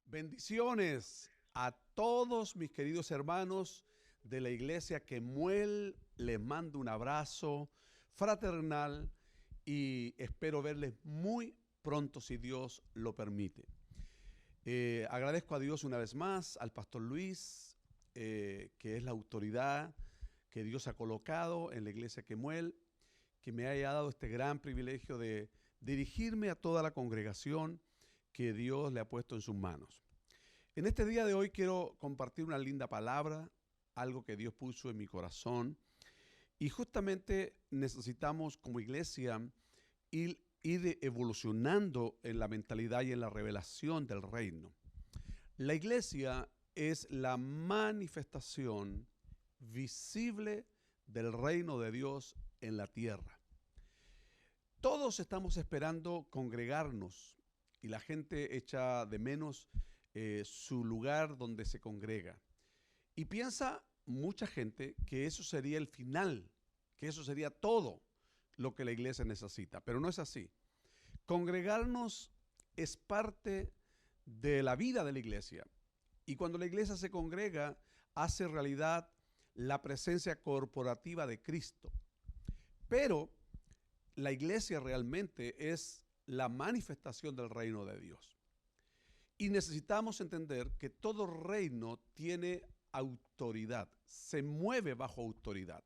Bendiciones a todos mis queridos hermanos de la iglesia Kemuel. Les mando un abrazo fraternal y espero verles muy pronto si Dios lo permite. Agradezco a Dios una vez más, al pastor Luis, que es la autoridad que Dios ha colocado en la iglesia Kemuel, que me haya dado este gran privilegio de dirigirme a toda la congregación que Dios le ha puesto en sus manos. En este día de hoy quiero compartir una linda palabra, algo que Dios puso en mi corazón, y justamente necesitamos como iglesia ir evolucionando en la mentalidad y en la revelación del reino. La iglesia es la manifestación visible del reino de Dios en la tierra. Todos estamos esperando congregarnos y la gente echa de menos su lugar donde se congrega. Y piensa mucha gente que eso sería el final, que eso sería todo lo que la iglesia necesita, pero no es así. Congregarnos es parte de la vida de la iglesia. Y cuando la iglesia se congrega, hace realidad la presencia corporativa de Cristo. Pero la iglesia realmente es la manifestación del reino de Dios. Y necesitamos entender que todo reino tiene autoridad, se mueve bajo autoridad.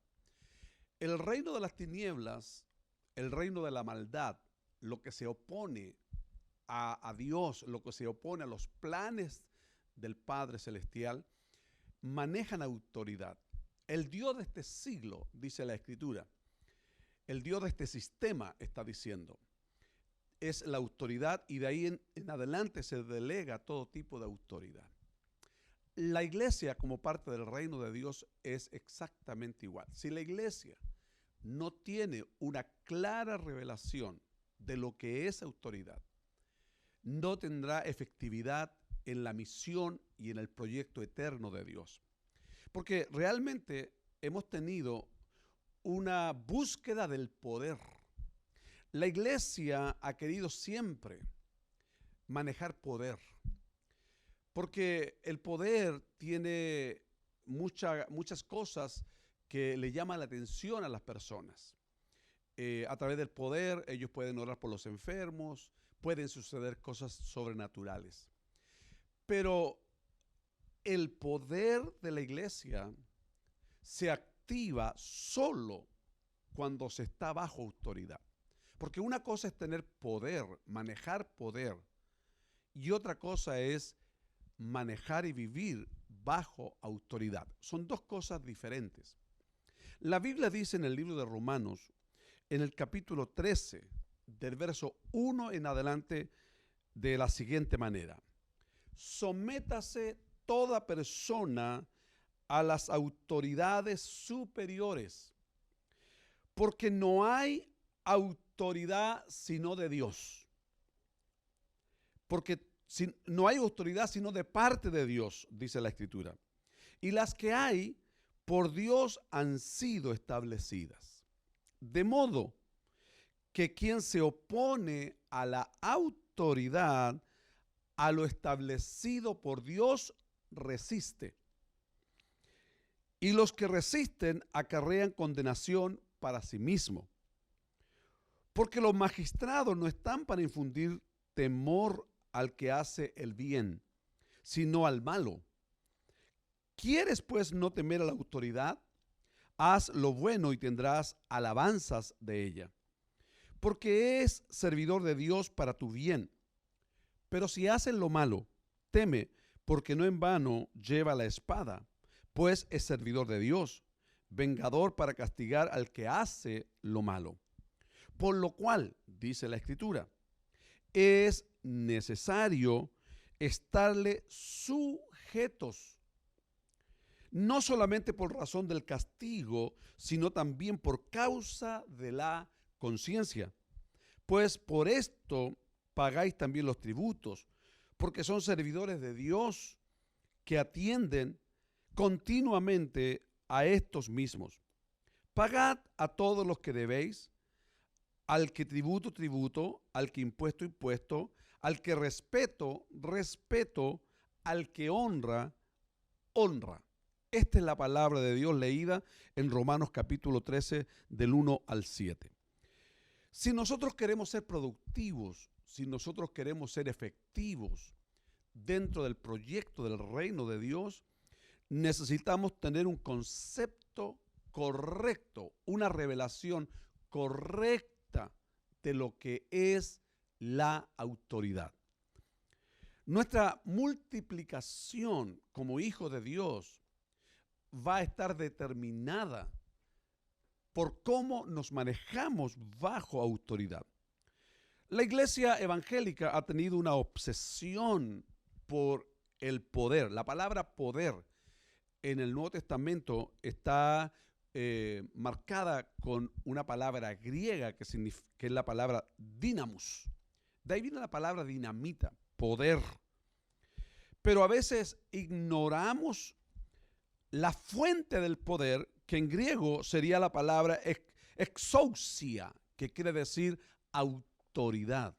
El reino de las tinieblas, el reino de la maldad, lo que se opone a Dios, lo que se opone a los planes del Padre Celestial, manejan autoridad. El Dios de este siglo, dice la Escritura, el Dios de este sistema está diciendo, es la autoridad y de ahí en adelante se delega todo tipo de autoridad. La iglesia como parte del reino de Dios es exactamente igual. Si la iglesia no tiene una clara revelación de lo que es autoridad, no tendrá efectividad en la misión y en el proyecto eterno de Dios. Porque realmente hemos tenido una búsqueda del poder. La iglesia ha querido siempre manejar poder, porque el poder tiene muchas cosas que le llaman la atención a las personas. A través del poder ellos pueden orar por los enfermos, pueden suceder cosas sobrenaturales. Pero el poder de la iglesia se activa solo cuando se está bajo autoridad. Porque una cosa es tener poder, manejar poder, y otra cosa es manejar y vivir bajo autoridad. Son dos cosas diferentes. La Biblia dice en el libro de Romanos, en el capítulo 13, del verso 1 en adelante, de la siguiente manera: sométase toda persona a las autoridades superiores, porque no hay autoridad sino de Dios. Porque no hay autoridad sino de parte de Dios, dice la Escritura. Y las que hay, por Dios han sido establecidas. De modo que quien se opone a la autoridad, a lo establecido por Dios, resiste. Y los que resisten acarrean condenación para sí mismo. Porque los magistrados no están para infundir temor al que hace el bien, sino al malo. ¿Quieres pues no temer a la autoridad? Haz lo bueno y tendrás alabanzas de ella, porque es servidor de Dios para tu bien. Pero si haces lo malo, teme, porque no en vano lleva la espada, pues es servidor de Dios, vengador para castigar al que hace lo malo. Por lo cual, dice la Escritura, es necesario estarle sujetos, no solamente por razón del castigo, sino también por causa de la conciencia. Pues por esto pagáis también los tributos, porque son servidores de Dios que atienden continuamente a estos mismos. Pagad a todos los que debéis, al que tributo, tributo, al que impuesto, impuesto, al que respeto, respeto, al que honra, honra. Esta es la palabra de Dios leída en Romanos capítulo 13 del 1 al 7. Si nosotros queremos ser productivos, si nosotros queremos ser efectivos dentro del proyecto del reino de Dios, necesitamos tener un concepto correcto, una revelación correcta de lo que es la autoridad. Nuestra multiplicación como hijos de Dios va a estar determinada por cómo nos manejamos bajo autoridad. La iglesia evangélica ha tenido una obsesión por el poder. La palabra poder en el Nuevo Testamento está marcada con una palabra griega que es la palabra dynamos. De ahí viene la palabra dinamita, poder. Pero a veces ignoramos la fuente del poder, que en griego sería la palabra exousia, que quiere decir autoridad.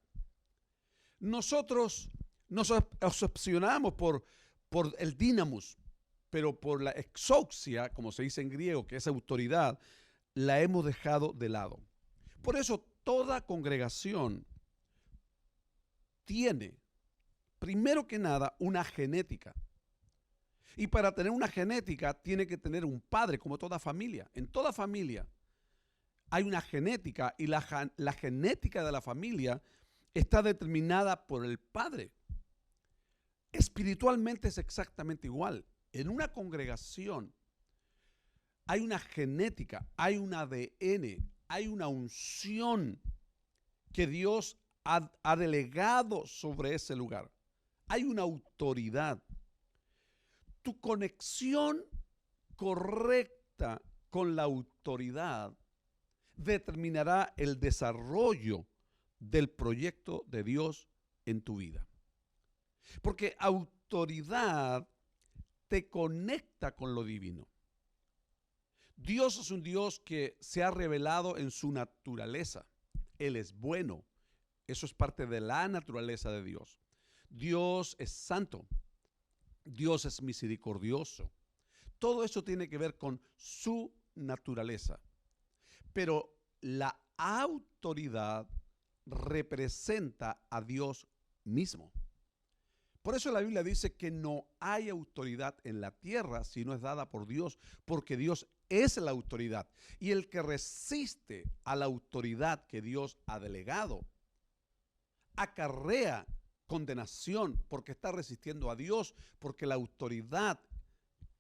Nosotros nos obsesionamos por el dynamos, pero por la exousia, como se dice en griego, que es autoridad, la hemos dejado de lado. Por eso toda congregación tiene, primero que nada, una genética. Y para tener una genética tiene que tener un padre, como toda familia. En toda familia hay una genética y la genética de la familia está determinada por el padre. Espiritualmente es exactamente igual. En una congregación hay una genética, hay un ADN, hay una unción que Dios ha delegado sobre ese lugar. Hay una autoridad. Tu conexión correcta con la autoridad determinará el desarrollo del proyecto de Dios en tu vida. Porque autoridad te conecta con lo divino. Dios es un Dios que se ha revelado en su naturaleza. Él es bueno. Eso es parte de la naturaleza de Dios. Dios es santo. Dios es misericordioso. Todo eso tiene que ver con su naturaleza. Pero la autoridad representa a Dios mismo. Por eso la Biblia dice que no hay autoridad en la tierra si no es dada por Dios, porque Dios es la autoridad. Y el que resiste a la autoridad que Dios ha delegado, acarrea condenación porque está resistiendo a Dios, porque la autoridad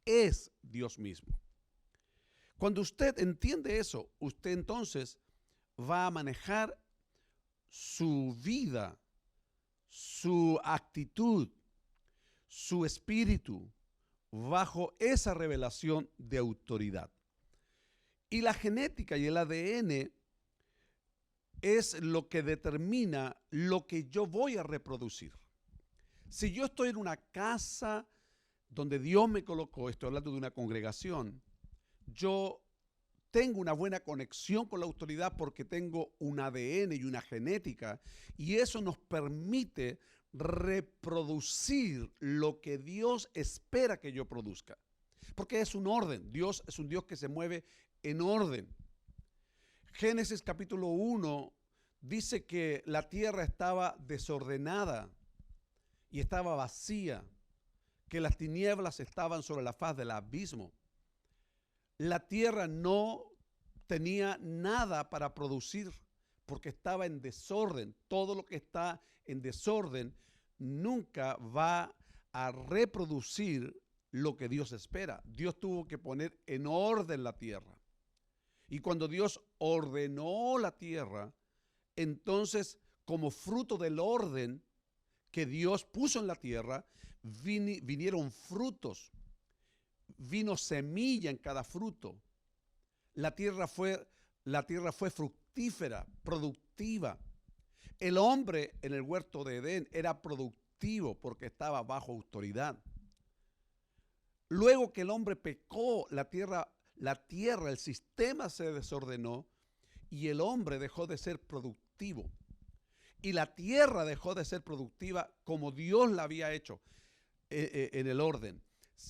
es Dios mismo. Cuando usted entiende eso, usted entonces va a manejar su vida, su actitud, su espíritu bajo esa revelación de autoridad. Y la genética y el ADN es lo que determina lo que yo voy a reproducir. Si yo estoy en una casa donde Dios me colocó, estoy hablando de una congregación, yo tengo una buena conexión con la autoridad porque tengo un ADN y una genética, y eso nos permite reproducir lo que Dios espera que yo produzca. Porque es un orden. Dios es un Dios que se mueve en orden. Génesis capítulo 1 dice que la tierra estaba desordenada y estaba vacía, que las tinieblas estaban sobre la faz del abismo. La tierra no tenía nada para producir porque estaba en desorden. Todo lo que está en desorden nunca va a reproducir lo que Dios espera. Dios tuvo que poner en orden la tierra. Y cuando Dios ordenó la tierra, entonces como fruto del orden que Dios puso en la tierra, vinieron frutos, vino semilla en cada fruto. La tierra fue fructífera, productiva. El hombre en el huerto de Edén era productivo porque estaba bajo autoridad. Luego que el hombre pecó, la tierra, el sistema se desordenó y el hombre dejó de ser productivo. Y la tierra dejó de ser productiva como Dios la había hecho. en el orden.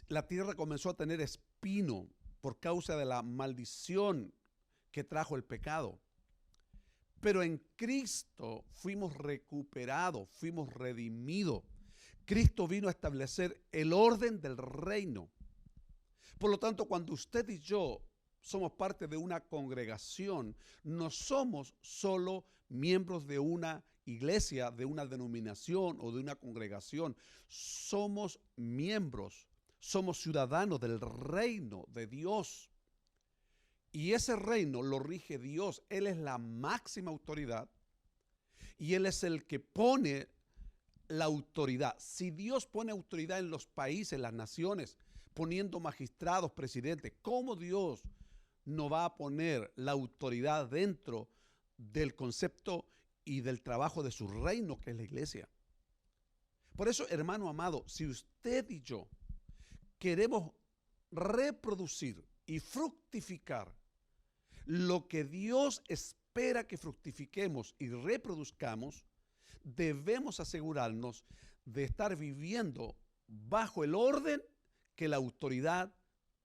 La tierra comenzó a tener espino por causa de la maldición que trajo el pecado. Pero en Cristo fuimos recuperados, fuimos redimidos. Cristo vino a establecer el orden del reino. Por lo tanto, cuando usted y yo somos parte de una congregación, no somos solo miembros de una iglesia, de una denominación o de una congregación. Somos miembros, somos ciudadanos del reino de Dios. Y ese reino lo rige Dios. Él es la máxima autoridad y Él es el que pone la autoridad. Si Dios pone autoridad en los países, en las naciones, poniendo magistrados, presidentes, ¿cómo Dios no va a poner la autoridad dentro del concepto y del trabajo de su reino, que es la iglesia? Por eso, hermano amado, si usted y yo queremos reproducir y fructificar lo que Dios espera que fructifiquemos y reproduzcamos, debemos asegurarnos de estar viviendo bajo el orden que la autoridad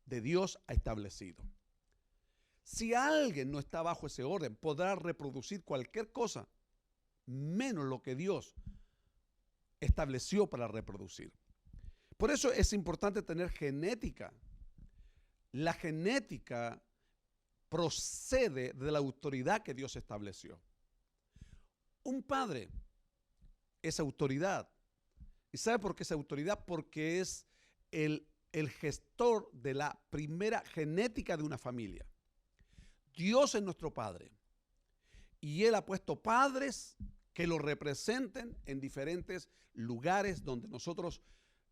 de Dios ha establecido. Si alguien no está bajo ese orden, podrá reproducir cualquier cosa, menos lo que Dios estableció para reproducir. Por eso es importante tener genética. La genética procede de la autoridad que Dios estableció. Un padre es autoridad. ¿Y sabe por qué es autoridad? Porque es el gestor de la primera genética de una familia. Dios es nuestro Padre y Él ha puesto padres que lo representen en diferentes lugares donde nosotros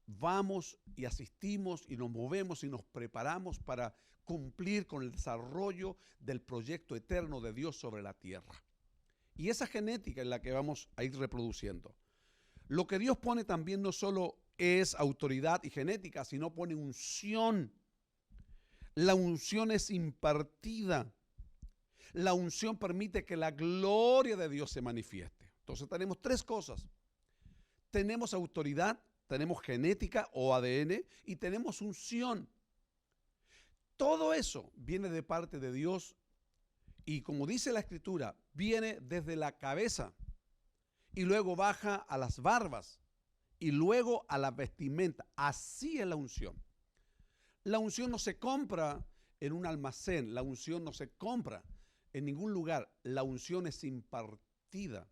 vamos y asistimos y nos movemos y nos preparamos para cumplir con el desarrollo del proyecto eterno de Dios sobre la tierra. Y esa genética es la que vamos a ir reproduciendo. Lo que Dios pone también no solo es autoridad y genética, sino pone unción. La unción es impartida. La unción permite que la gloria de Dios se manifieste. Entonces tenemos tres cosas. Tenemos autoridad, tenemos genética o ADN y tenemos unción. Todo eso viene de parte de Dios y, como dice la Escritura, viene desde la cabeza y luego baja a las barbas y luego a la vestimenta. Así es la unción. La unción no se compra en un almacén, la unción no se compra en ningún lugar. La unción es impartida.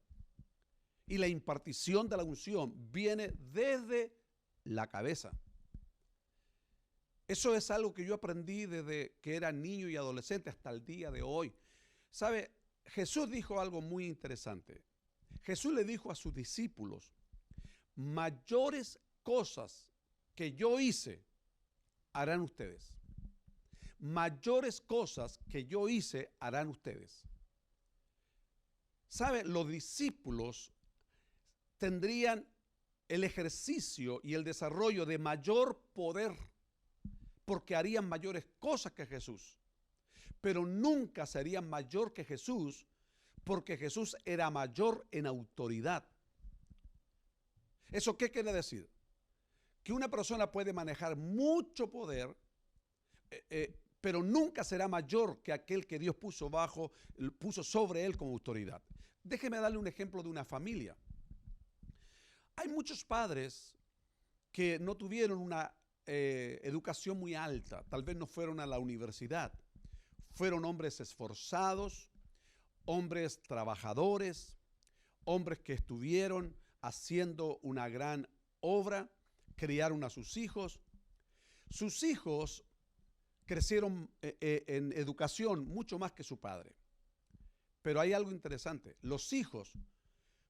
Y la impartición de la unción viene desde la cabeza. Eso es algo que yo aprendí desde que era niño y adolescente hasta el día de hoy. ¿Sabe? Jesús dijo algo muy interesante. Jesús le dijo a sus discípulos: mayores cosas que yo hice harán ustedes. Mayores cosas que yo hice harán ustedes. ¿Sabe? Los discípulos tendrían el ejercicio y el desarrollo de mayor poder porque harían mayores cosas que Jesús, pero nunca serían mayor que Jesús porque Jesús era mayor en autoridad. ¿Eso qué quiere decir? Que una persona puede manejar mucho poder, pero nunca será mayor que aquel que Dios puso sobre él como autoridad. Déjeme darle un ejemplo de una familia. Hay muchos padres que no tuvieron una educación muy alta, tal vez no fueron a la universidad. Fueron hombres esforzados, hombres trabajadores, hombres que estuvieron haciendo una gran obra, criaron a sus hijos. Sus hijos crecieron en educación mucho más que su padre. Pero hay algo interesante. Los hijos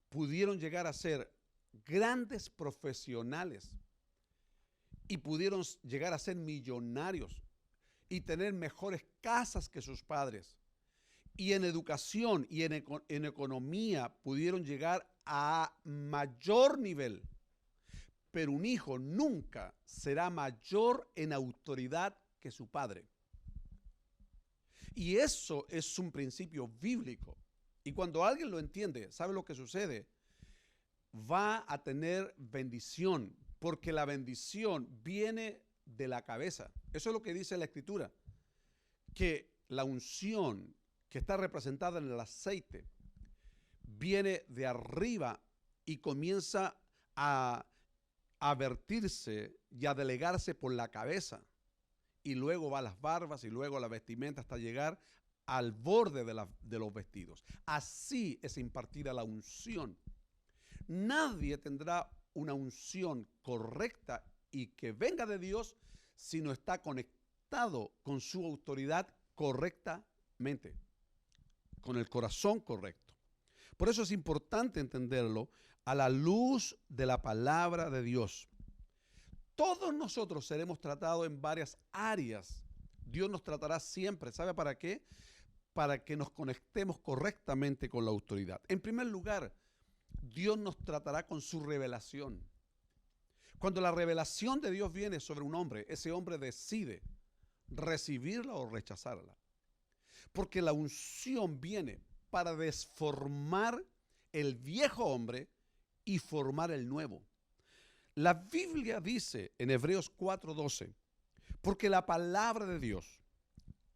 pudieron llegar a ser grandes profesionales y pudieron llegar a ser millonarios y tener mejores casas que sus padres. Y en educación y en economía pudieron llegar a mayor nivel. Pero un hijo nunca será mayor en autoridad que su padre. Y eso es un principio bíblico. Y cuando alguien lo entiende, ¿sabe lo que sucede? Va a tener bendición, porque la bendición viene de la cabeza. Eso es lo que dice la Escritura, que la unción que está representada en el aceite viene de arriba y comienza a vertirse y a delegarse por la cabeza, y luego va a las barbas y luego a la vestimenta hasta llegar al borde de los vestidos. Así es impartida la unción. Nadie tendrá una unción correcta y que venga de Dios si no está conectado con su autoridad correctamente, con el corazón correcto. Por eso es importante entenderlo a la luz de la palabra de Dios. Todos nosotros seremos tratados en varias áreas. Dios nos tratará siempre. ¿Sabe para qué? Para que nos conectemos correctamente con la autoridad. En primer lugar, Dios nos tratará con su revelación. Cuando la revelación de Dios viene sobre un hombre, ese hombre decide recibirla o rechazarla. Porque la unción viene para desformar el viejo hombre y formar el nuevo. La Biblia dice en Hebreos 4:12, porque la palabra de Dios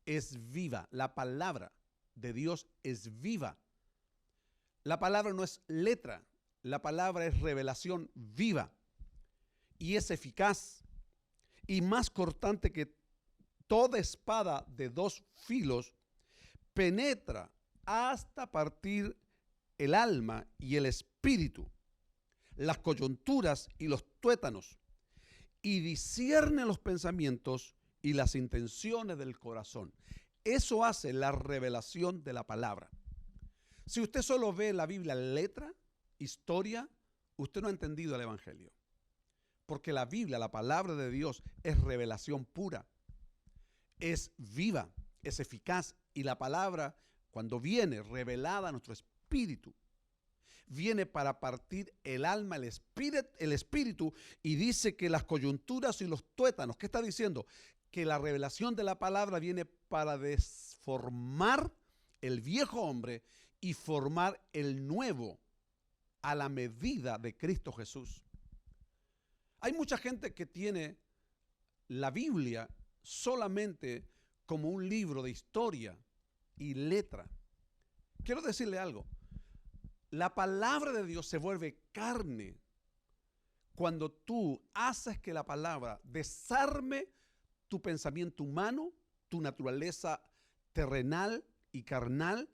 es viva. La palabra de Dios es viva. La palabra no es letra, la palabra es revelación viva y es eficaz y más cortante que toda espada de dos filos, penetra hasta partir el alma y el espíritu, las coyunturas y los tuétanos, y discierne los pensamientos y las intenciones del corazón. Eso hace la revelación de la palabra. Si usted solo ve la Biblia letra, historia, usted no ha entendido el Evangelio. Porque la Biblia, la palabra de Dios, es revelación pura, es viva, es eficaz, y la palabra, cuando viene revelada a nuestro espíritu, viene para partir el alma, el espíritu, y dice que las coyunturas y los tuétanos, ¿qué está diciendo? Que la revelación de la palabra viene para desformar el viejo hombre y formar el nuevo a la medida de Cristo Jesús. Hay mucha gente que tiene la Biblia solamente como un libro de historia y letra. Quiero decirle algo. La palabra de Dios se vuelve carne cuando tú haces que la palabra desarme tu pensamiento humano, tu naturaleza terrenal y carnal,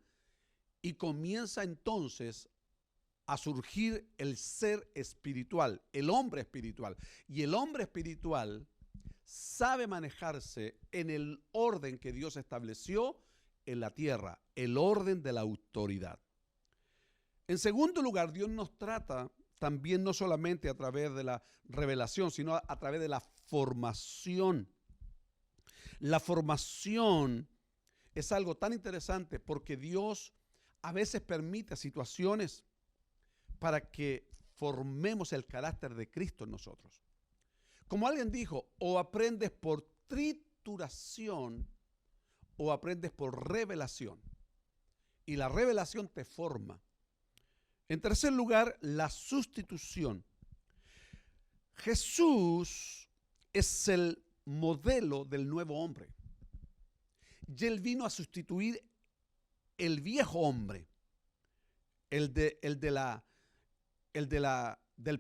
y comienza entonces a surgir el ser espiritual, el hombre espiritual. Y el hombre espiritual sabe manejarse en el orden que Dios estableció en la tierra, el orden de la autoridad. En segundo lugar, Dios nos trata también no solamente a través de la revelación, sino a través de la formación. La formación es algo tan interesante porque Dios a veces permite situaciones para que formemos el carácter de Cristo en nosotros. Como alguien dijo, o aprendes por trituración o aprendes por revelación. Y la revelación te forma. En tercer lugar, la sustitución. Jesús es el modelo del nuevo hombre. Y él vino a sustituir el viejo hombre, del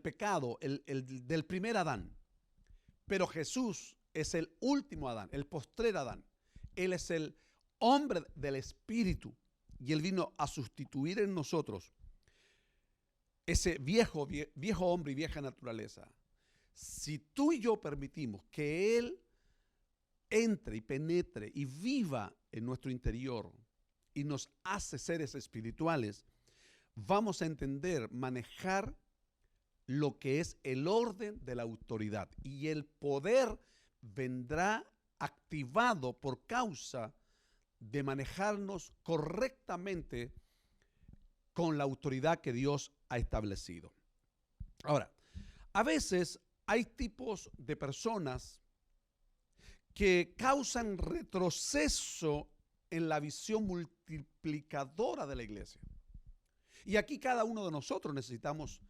pecado, el del primer Adán. Pero Jesús es el último Adán, el postrer Adán. Él es el hombre del Espíritu y él vino a sustituir en nosotros ese viejo hombre y vieja naturaleza. Si tú y yo permitimos que él entre y penetre y viva en nuestro interior y nos hace seres espirituales, vamos a entender, manejar lo que es el orden de la autoridad, y el poder vendrá activado por causa de manejarnos correctamente con la autoridad que Dios ha establecido. Ahora, a veces hay tipos de personas que causan retroceso en la visión multiplicadora de la iglesia. Y aquí cada uno de nosotros necesitamos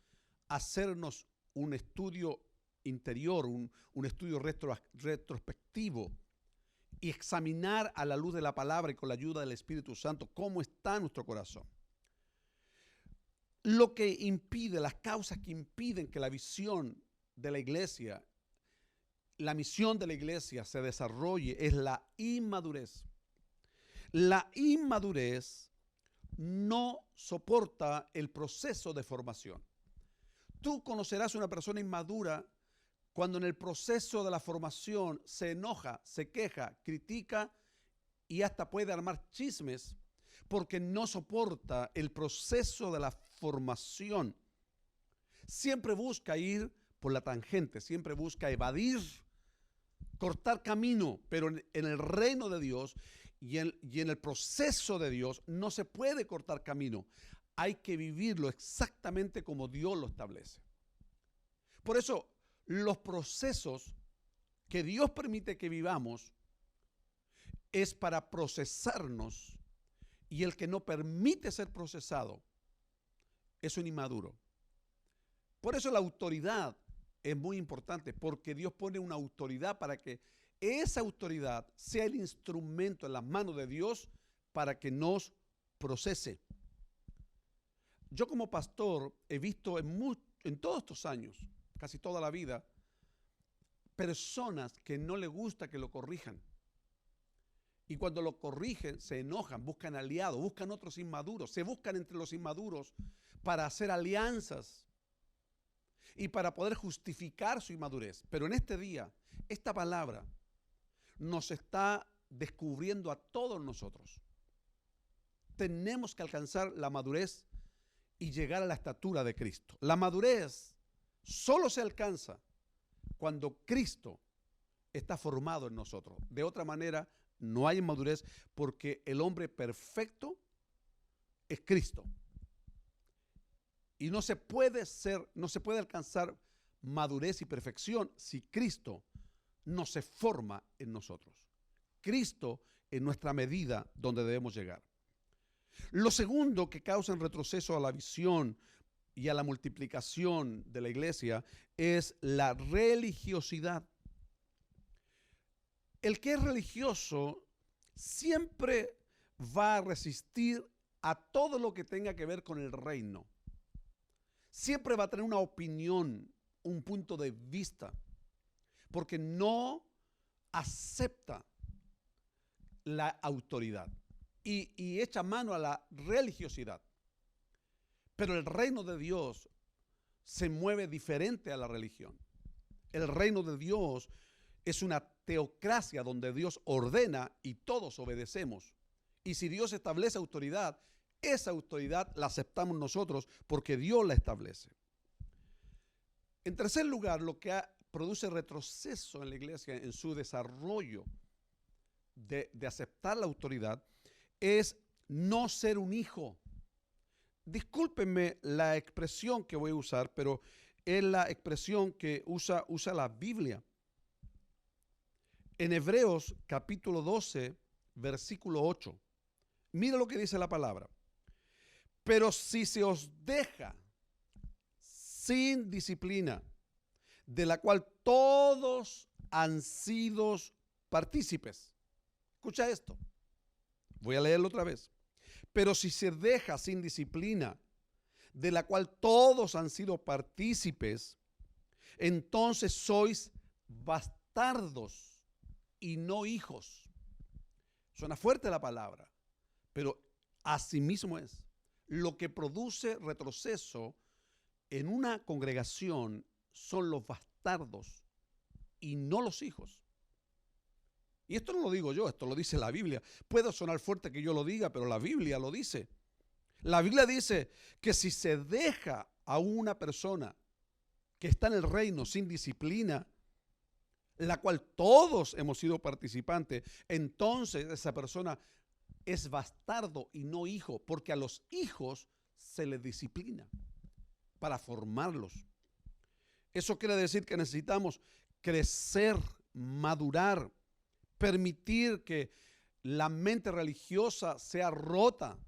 hacernos un estudio interior, un estudio retrospectivo y examinar a la luz de la palabra y con la ayuda del Espíritu Santo cómo está nuestro corazón. Lo que impide, las causas que impiden que la visión de la iglesia, la misión de la iglesia se desarrolle es la inmadurez. La inmadurez no soporta el proceso de formación. Tú conocerás una persona inmadura cuando en el proceso de la formación se enoja, se queja, critica y hasta puede armar chismes porque no soporta el proceso de la formación. Siempre busca ir por la tangente, siempre busca evadir, cortar camino, pero en el reino de Dios y en el proceso de Dios no se puede cortar camino. Hay que vivirlo exactamente como Dios lo establece. Por eso, los procesos que Dios permite que vivamos es para procesarnos, y el que no permite ser procesado es un inmaduro. Por eso la autoridad es muy importante, porque Dios pone una autoridad para que esa autoridad sea el instrumento en las manos de Dios para que nos procese. Yo como pastor he visto en todos estos años, casi toda la vida, personas que no les gusta que lo corrijan. Y cuando lo corrigen, se enojan, buscan aliados, buscan otros inmaduros, se buscan entre los inmaduros para hacer alianzas y para poder justificar su inmadurez. Pero en este día, esta palabra nos está descubriendo a todos nosotros. Tenemos que alcanzar la madurez y llegar a la estatura de Cristo. La madurez solo se alcanza cuando Cristo está formado en nosotros. De otra manera, no hay madurez, porque el hombre perfecto es Cristo. Y no se puede alcanzar madurez y perfección si Cristo no se forma en nosotros. Cristo es nuestra medida donde debemos llegar. Lo segundo que causa un retroceso a la visión y a la multiplicación de la iglesia es la religiosidad. El que es religioso siempre va a resistir a todo lo que tenga que ver con el reino. Siempre va a tener una opinión, un punto de vista, porque no acepta la autoridad y echa mano a la religiosidad. Pero el reino de Dios se mueve diferente a la religión. El reino de Dios es una teocracia donde Dios ordena y todos obedecemos. Y si Dios establece autoridad, esa autoridad la aceptamos nosotros porque Dios la establece. En tercer lugar, lo que produce retroceso en la iglesia en su desarrollo de aceptar la autoridad es no ser un hijo. Discúlpenme la expresión que voy a usar, pero es la expresión que usa la Biblia. En Hebreos capítulo 12, versículo 8, mira lo que dice la palabra. Pero si se os deja sin disciplina, de la cual todos han sido partícipes. Escucha esto. Voy a leerlo otra vez. Pero si se deja sin disciplina, de la cual todos han sido partícipes, entonces sois bastardos y no hijos. Suena fuerte la palabra, pero así mismo es. Lo que produce retroceso en una congregación son los bastardos y no los hijos. Y esto no lo digo yo, esto lo dice la Biblia. Puede sonar fuerte que yo lo diga, pero la Biblia lo dice. La Biblia dice que si se deja a una persona que está en el reino sin disciplina, la cual todos hemos sido participantes, entonces esa persona es bastardo y no hijo, porque a los hijos se les disciplina para formarlos. Eso quiere decir que necesitamos crecer, madurar, permitir que la mente religiosa sea rota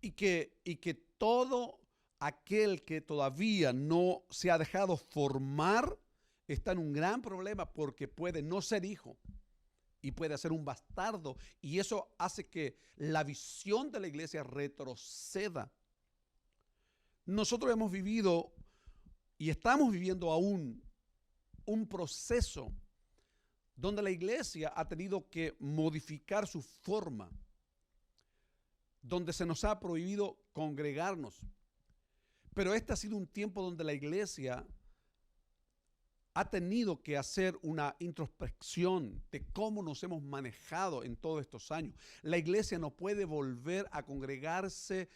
y que todo aquel que todavía no se ha dejado formar está en un gran problema porque puede no ser hijo y puede ser un bastardo. Y eso hace que la visión de la iglesia retroceda. Nosotros hemos vivido y estamos viviendo aún un proceso donde la iglesia ha tenido que modificar su forma, donde se nos ha prohibido congregarnos. Pero este ha sido un tiempo donde la iglesia ha tenido que hacer una introspección de cómo nos hemos manejado en todos estos años. La iglesia no puede volver a congregarse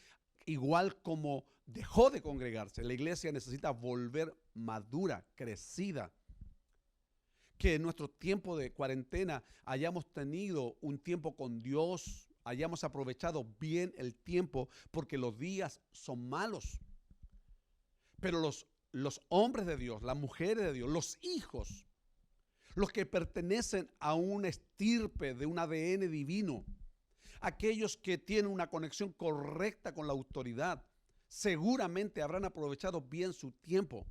igual como dejó de congregarse. La iglesia necesita volver madura, crecida. Que en nuestro tiempo de cuarentena hayamos tenido un tiempo con Dios, hayamos aprovechado bien el tiempo, porque los días son malos. Pero los hombres de Dios, las mujeres de Dios, los hijos, los que pertenecen a una estirpe de un ADN divino, aquellos que tienen una conexión correcta con la autoridad, seguramente habrán aprovechado bien su tiempo.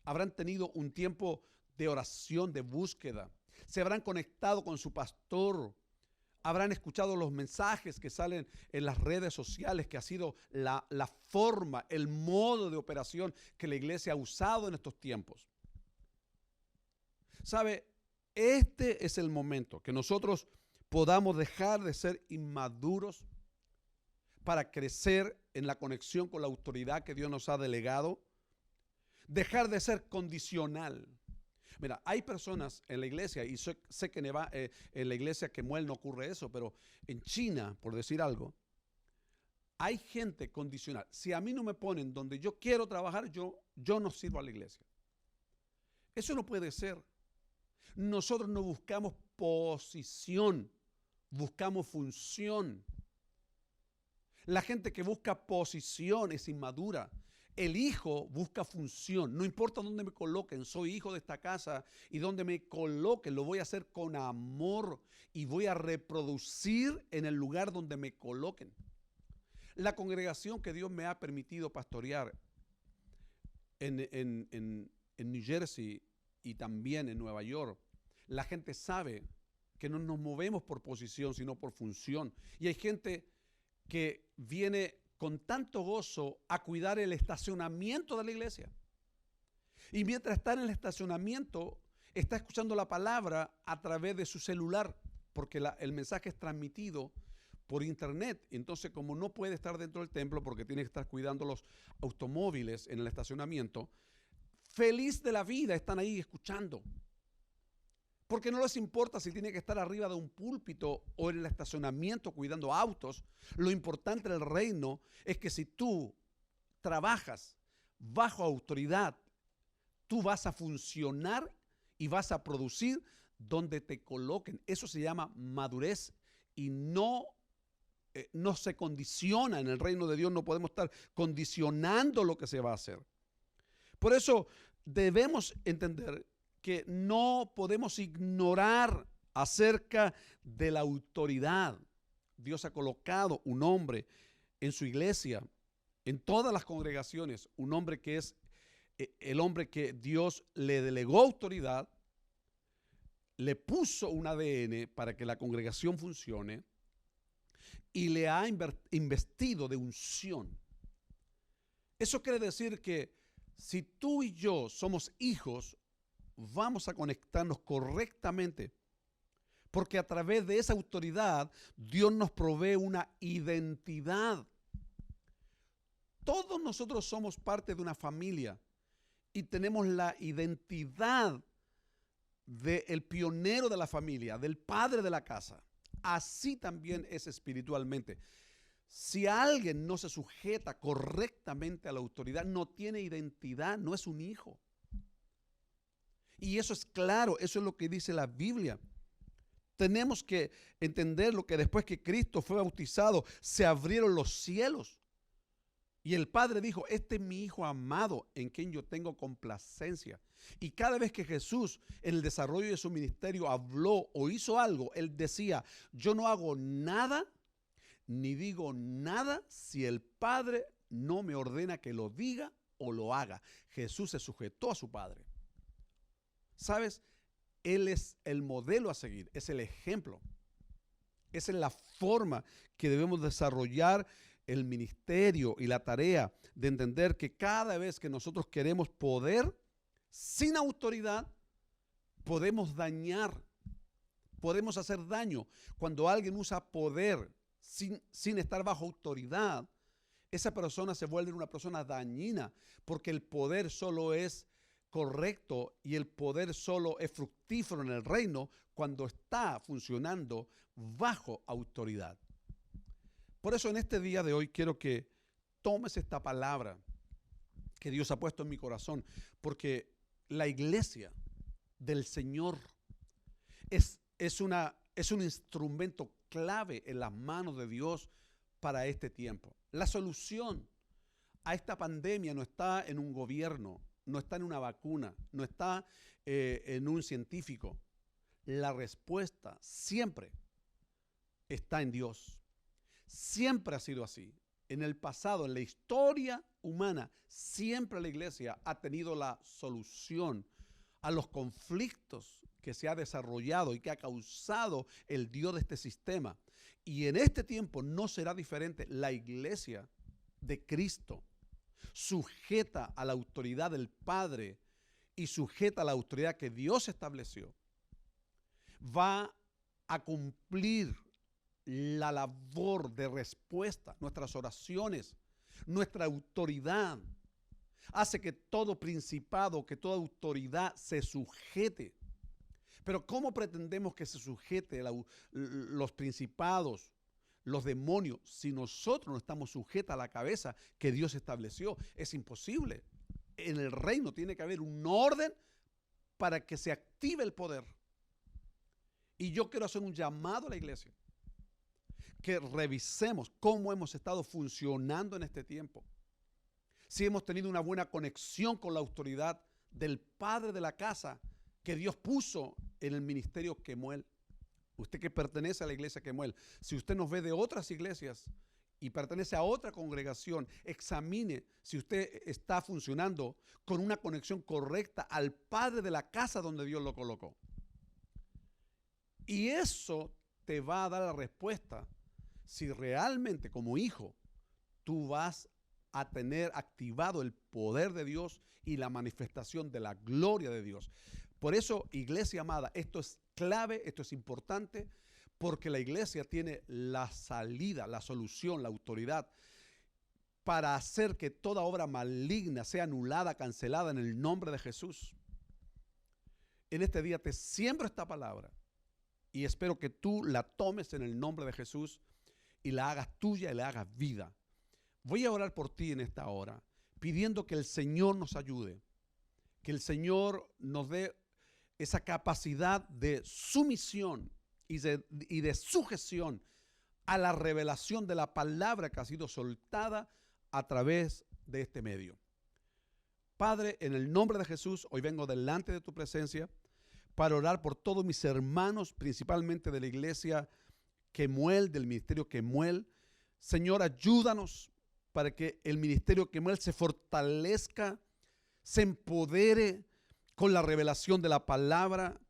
Habrán tenido un tiempo de oración, de búsqueda. Se habrán conectado con su pastor. Habrán escuchado los mensajes que salen en las redes sociales, que ha sido la forma, el modo de operación que la iglesia ha usado en estos tiempos. ¿Sabe? Este es el momento que nosotros podamos dejar de ser inmaduros para crecer en la conexión con la autoridad que Dios nos ha delegado. Dejar de ser condicional. Mira, hay personas en la iglesia, y sé que en la iglesia Kemuel no ocurre eso, pero en China, por decir algo, hay gente condicional. Si a mí no me ponen donde yo quiero trabajar, yo no sirvo a la iglesia. Eso no puede ser. Nosotros no buscamos posición, buscamos función. La gente que busca posición es inmadura. El hijo busca función. No importa dónde me coloquen, soy hijo de esta casa, y donde me coloquen lo voy a hacer con amor y voy a reproducir en el lugar donde me coloquen. La congregación que Dios me ha permitido pastorear en New Jersey y también en Nueva York, la gente sabe que no nos movemos por posición, sino por función. Y hay gente que viene con tanto gozo a cuidar el estacionamiento de la iglesia. Y mientras está en el estacionamiento, está escuchando la palabra a través de su celular, porque el mensaje es transmitido por internet. Entonces, como no puede estar dentro del templo porque tiene que estar cuidando los automóviles en el estacionamiento, feliz de la vida están ahí escuchando. Porque no les importa si tiene que estar arriba de un púlpito o en el estacionamiento cuidando autos. Lo importante del reino es que si tú trabajas bajo autoridad, tú vas a funcionar y vas a producir donde te coloquen. Eso se llama madurez y no se condiciona en el reino de Dios. No podemos estar condicionando lo que se va a hacer. Por eso debemos entender que no podemos ignorar acerca de la autoridad. Dios ha colocado un hombre en su iglesia, en todas las congregaciones, un hombre que es el hombre que Dios le delegó autoridad, le puso un ADN para que la congregación funcione y le ha investido de unción. Eso quiere decir que si tú y yo somos hijos, vamos a conectarnos correctamente, porque a través de esa autoridad Dios nos provee una identidad. Todos nosotros somos parte de una familia y tenemos la identidad del pionero de la familia, del padre de la casa. Así también es espiritualmente. Si alguien no se sujeta correctamente a la autoridad, no tiene identidad, no es un hijo. Y eso es claro, eso es lo que dice la Biblia. Tenemos que entender lo que después que Cristo fue bautizado, se abrieron los cielos. Y el Padre dijo, este es mi Hijo amado, en quien yo tengo complacencia. Y cada vez que Jesús, en el desarrollo de su ministerio, habló o hizo algo, Él decía, yo no hago nada, ni digo nada, si el Padre no me ordena que lo diga o lo haga. Jesús se sujetó a su Padre. ¿Sabes? Él es el modelo a seguir, es el ejemplo. Esa es la forma que debemos desarrollar el ministerio y la tarea de entender que cada vez que nosotros queremos poder sin autoridad, podemos dañar, podemos hacer daño. Cuando alguien usa poder sin estar bajo autoridad, esa persona se vuelve una persona dañina, porque el poder solo es correcto y el poder solo es fructífero en el reino cuando está funcionando bajo autoridad. Por eso en este día de hoy quiero que tomes esta palabra que Dios ha puesto en mi corazón, porque la iglesia del Señor es un instrumento clave en las manos de Dios para este tiempo. La solución a esta pandemia no está en un gobierno, no está en una vacuna, no está en un científico. La respuesta siempre está en Dios. Siempre ha sido así. En el pasado, en la historia humana, siempre la iglesia ha tenido la solución a los conflictos que se ha desarrollado y que ha causado el Dios de este sistema. Y en este tiempo no será diferente. La iglesia de Cristo, sujeta a la autoridad del Padre y sujeta a la autoridad que Dios estableció, va a cumplir la labor de respuesta. Nuestras oraciones, nuestra autoridad hace que todo principado, que toda autoridad se sujete. Pero ¿cómo pretendemos que se sujete los principados, los demonios, si nosotros no estamos sujetos a la cabeza que Dios estableció? Es imposible. En el reino tiene que haber un orden para que se active el poder. Y yo quiero hacer un llamado a la iglesia, que revisemos cómo hemos estado funcionando en este tiempo. Si hemos tenido una buena conexión con la autoridad del padre de la casa que Dios puso en el ministerio Kemuel. Usted que pertenece a la iglesia Kemuel, si usted nos ve de otras iglesias y pertenece a otra congregación, examine si usted está funcionando con una conexión correcta al padre de la casa donde Dios lo colocó. Y eso te va a dar la respuesta si realmente como hijo tú vas a tener activado el poder de Dios y la manifestación de la gloria de Dios. Por eso, iglesia amada, esto es clave, esto es importante, porque la iglesia tiene la salida, la solución, la autoridad para hacer que toda obra maligna sea anulada, cancelada en el nombre de Jesús. En este día te siembro esta palabra y espero que tú la tomes en el nombre de Jesús y la hagas tuya y la hagas vida. Voy a orar por ti en esta hora, pidiendo que el Señor nos ayude, que el Señor nos dé esa capacidad de sumisión y de sujeción a la revelación de la palabra que ha sido soltada a través de este medio. Padre, en el nombre de Jesús, hoy vengo delante de tu presencia para orar por todos mis hermanos, principalmente de la iglesia Kemuel, del ministerio Kemuel. Señor, ayúdanos para que el ministerio Kemuel se fortalezca, se empodere con la revelación de la palabra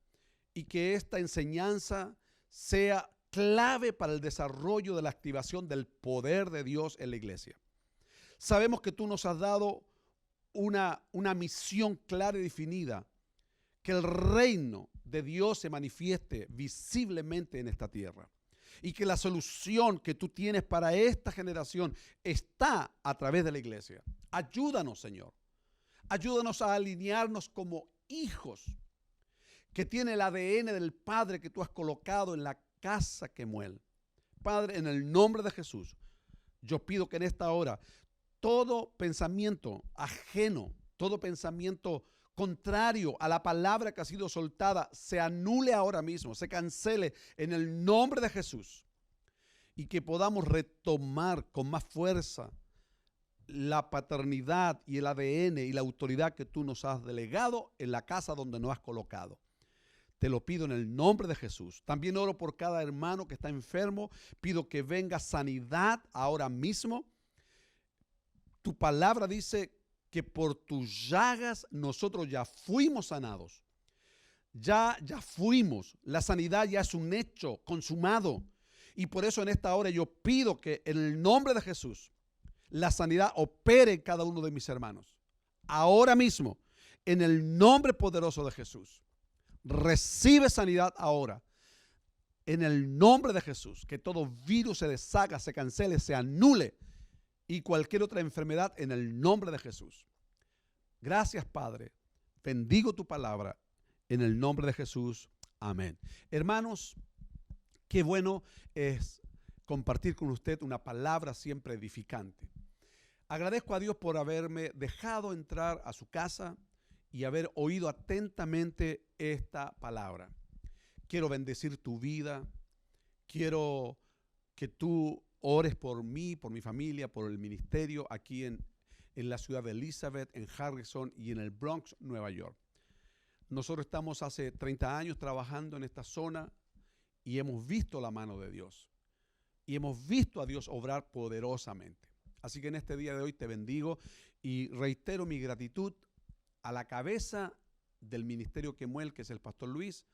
y que esta enseñanza sea clave para el desarrollo de la activación del poder de Dios en la iglesia. Sabemos que tú nos has dado una misión clara y definida, que el reino de Dios se manifieste visiblemente en esta tierra y que la solución que tú tienes para esta generación está a través de la iglesia. Ayúdanos, Señor. Ayúdanos a alinearnos como hijos que tiene el ADN del Padre que tú has colocado en la casa Kemuel. Padre, en el nombre de Jesús, yo pido que en esta hora todo pensamiento ajeno, todo pensamiento contrario a la palabra que ha sido soltada, se anule ahora mismo, se cancele en el nombre de Jesús y que podamos retomar con más fuerza la paternidad y el ADN y la autoridad que tú nos has delegado en la casa donde nos has colocado. Te lo pido en el nombre de Jesús. También oro por cada hermano que está enfermo. Pido que venga sanidad ahora mismo. Tu palabra dice que por tus llagas nosotros ya fuimos sanados. Ya fuimos. La sanidad ya es un hecho consumado. Y por eso en esta hora yo pido que en el nombre de Jesús la sanidad opere en cada uno de mis hermanos. Ahora mismo, en el nombre poderoso de Jesús, recibe sanidad ahora. En el nombre de Jesús, que todo virus se deshaga, se cancele, se anule y cualquier otra enfermedad en el nombre de Jesús. Gracias, Padre. Bendigo tu palabra en el nombre de Jesús. Amén. Hermanos, qué bueno es compartir con usted una palabra siempre edificante. Agradezco a Dios por haberme dejado entrar a su casa y haber oído atentamente esta palabra. Quiero bendecir tu vida. Quiero que tú ores por mí, por mi familia, por el ministerio aquí en la ciudad de Elizabeth, en Harrison y en el Bronx, Nueva York. Nosotros estamos hace 30 años trabajando en esta zona y hemos visto la mano de Dios. Y hemos visto a Dios obrar poderosamente. Así que en este día de hoy te bendigo y reitero mi gratitud a la cabeza del ministerio Kemuel, que es el pastor Luis,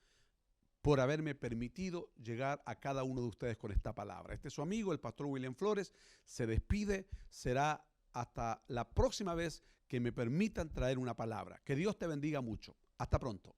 por haberme permitido llegar a cada uno de ustedes con esta palabra. Este es su amigo, el pastor William Flores, se despide. Será hasta la próxima vez que me permitan traer una palabra. Que Dios te bendiga mucho. Hasta pronto.